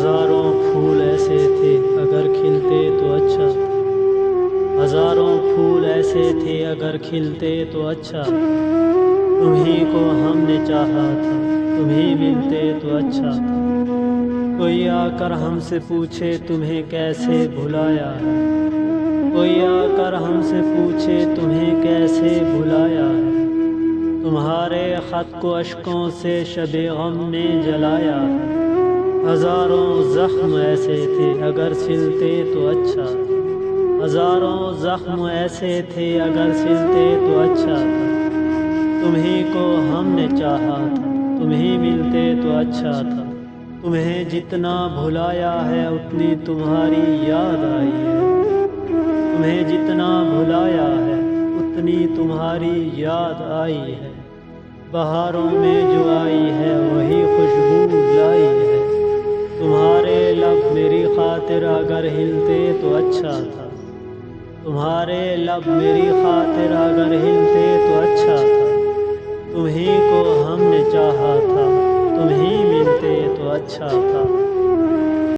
ہزاروں پھول ایسے تھے اگر کھلتے تو اچھا، ہزاروں پھول ایسے تھے اگر کھلتے تو اچھا، تمہیں کو ہم نے چاہا تھا، تمہیں ملتے تو اچھا تھا۔ کوئی آ کر ہم سے پوچھے تمہیں کیسے بھلایا ہے، کوئی آ کر ہم سے پوچھے تمہیں کیسے بھلایا ہے، تمہارے خط کو اشکوں سے شب غم میں جلایا ہے۔ ہزاروں زخم ایسے تھے اگر سلتے تو اچھا تھا، ہزاروں زخم ایسے تھے اگر سلتے تو اچھا تھا، تمہیں کو ہم نے چاہا تھا، تمہیں ملتے تو اچھا تھا۔ تمہیں جتنا بھلایا ہے اتنی تمہاری یاد آئی ہے، تمہیں جتنا بھلایا ہے اتنی تمہاری یاد آئی ہے۔ بہاروں میں جو آئی ہے وہی خوشبو لائی ہے، تمہارے لب میری خاطر اگر ہلتے تو اچھا تھا، تمہارے لب میری خاطر اگر ہلتے تو اچھا تھا، تمہیں کو ہم نے چاہا تھا، تمہیں ملتے تو اچھا تھا۔